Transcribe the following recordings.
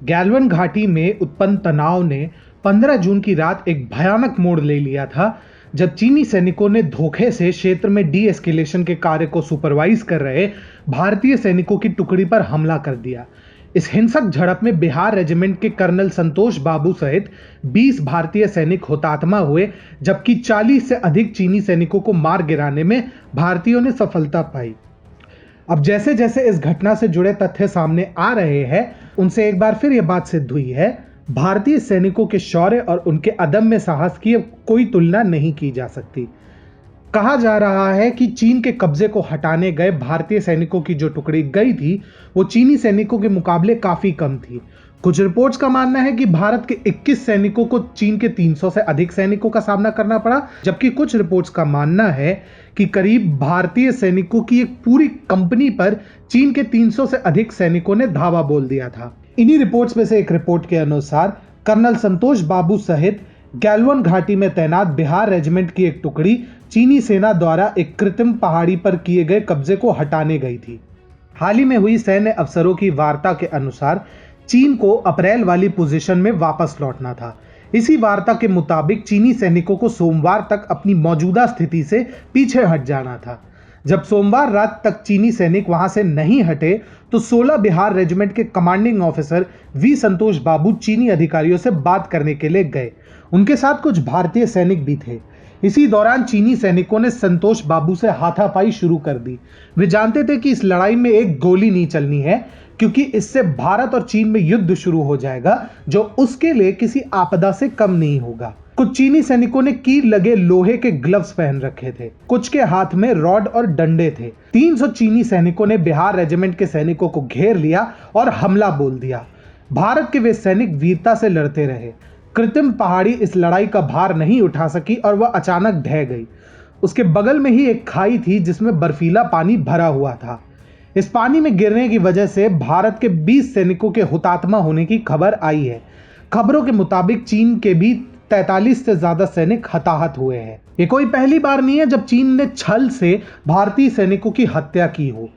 गैलवन घाटी में उत्पन्न तनाव ने 15 जून की रात एक भयानक मोड़ ले लिया था, जब चीनी सैनिकों ने धोखे से क्षेत्र में डी एस्केलेशन के कार्य को सुपरवाइज कर रहे भारतीय सैनिकों की टुकड़ी पर हमला कर दिया। इस हिंसक झड़प में बिहार रेजिमेंट के कर्नल संतोष बाबू सहित 20 भारतीय सैनिक हुतात्मा हुए, जबकि 40 से अधिक चीनी सैनिकों को मार गिराने में भारतीयों ने सफलता पाई। अब जैसे जैसे इस घटना से जुड़े तथ्य सामने आ रहे हैं, उनसे एक बार फिर यह बात सिद्ध हुई है, भारतीय सैनिकों के शौर्य और उनके अदम्य साहस की अब कोई तुलना नहीं की जा सकती। कहा जा रहा है कि चीन के कब्जे को हटाने गए भारतीय सैनिकों की जो टुकड़ी गई थी, वो चीनी सैनिकों के मुकाबले काफी कम थी। कुछ रिपोर्ट्स का मानना है कि भारत के 21 सैनिकों को चीन के 300 से अधिक सैनिकों का सामना करना पड़ा, जबकि कुछ रिपोर्ट्स का मानना है कि करीब भारतीय सैनिकों की एक पूरी कंपनी पर चीन के 300 से अधिक सैनिकों ने धावा बोल दिया था। इन्हीं रिपोर्ट्स में से एक रिपोर्ट के अनुसार कर्नल संतोष बाबू सहित गैलवन घाटी में तैनात बिहार रेजिमेंट की एक टुकड़ी चीनी सेना द्वारा एक कृत्रिम पहाड़ी पर किए गए कब्जे को हटाने गई थी। हाल ही में हुई सैन्य अफसरों की वार्ता के अनुसार चीन को अप्रैल वाली पोजीशन में वापस लौटना था। इसी वार्ता के मुताबिक चीनी सैनिकों को सोमवार तक अपनी मौजूदा स्थिति से पीछे हट जाना था। जब सोमवार रात तक चीनी सैनिक वहां से नहीं हटे, तो 16 बिहार रेजिमेंट के कमांडिंग ऑफिसर वी संतोष बाबू चीनी अधिकारियों से बात करने के लिए गए। उनके साथ कुछ भारतीय सैनिक भी थे। इसी दौरान चीनी सैनिकों ने संतोष बाबू से हाथापाई शुरू कर दी। वे जानते थे कि इस लड़ाई में एक गोली नहीं चलनी है, क्योंकि इससे भारत और चीन में युद्ध शुरू हो जाएगा, जो उसके लिए किसी आपदा से कम नहीं होगा। कुछ चीनी सैनिकों ने कील लगे लोहे के ग्लव्स पहन रखे थे, कुछ के हाथ में रॉड और डंडे थे। 300 चीनी सैनिकों ने बिहार रेजिमेंट के सैनिकों को घेर लिया और हमला बोल दिया। भारत के वे सैनिक वीरता से लड़ते रहे। कृत्रिम पहाड़ी इस लड़ाई का भार नहीं उठा सकी और वह अचानक ढह गई। उसके बगल में ही एक खाई थी जिसमें बर्फीला पानी भरा हुआ था। इस पानी में गिरने की वजह से भारत के 20 सैनिकों के हुतात्मा होने की खबर आई है। खबरों के मुताबिक चीन के भी 43 से ज्यादा सैनिक हताहत हुए हैं। ये कोई पहली बार नहीं है जब चीन ने छल से भारतीय सैनिकों की हत्या की हो।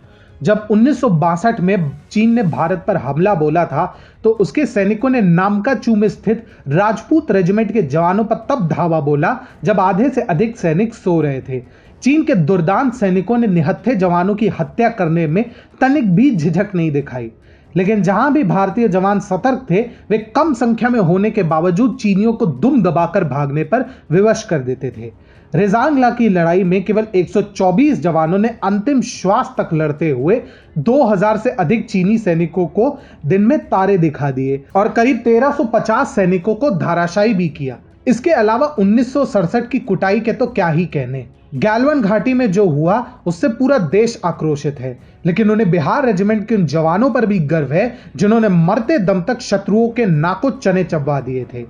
जब 1962 में चीन ने भारत पर हमला बोला था, तो उसके सैनिकों ने नामकाचू में स्थित राजपूत रेजिमेंट के जवानों पर तब धावा बोला जब आधे से अधिक सैनिक सो रहे थे। चीन के दुर्दांत सैनिकों ने निहत्थे जवानों की हत्या करने में तनिक भी झिझक नहीं दिखाई। लेकिन जहां भी भारतीय जवान सतर्क थे, वे कम संख्या में होने के बावजूद चीनियों को दुम दबाकर भागने पर विवश कर देते थे। रेजांगला की लड़ाई में केवल 124 जवानों ने अंतिम श्वास तक लड़ते हुए 2000 से अधिक चीनी सैनिकों को दिन में तारे दिखा दिए और करीब 1350 सैनिकों को धराशायी भी किया। इसके अलावा 1967 की कुटाई के तो क्या ही कहने। गैलवन घाटी में जो हुआ उससे पूरा देश आक्रोशित है, लेकिन उन्हें बिहार रेजिमेंट के उन जवानों पर भी गर्व है जिन्होंने मरते दम तक शत्रुओं के नाकों चने चबवा दिए थे।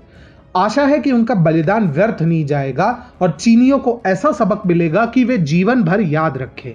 आशा है कि उनका बलिदान व्यर्थ नहीं जाएगा और चीनियों को ऐसा सबक मिलेगा कि वे जीवन भर याद रखें।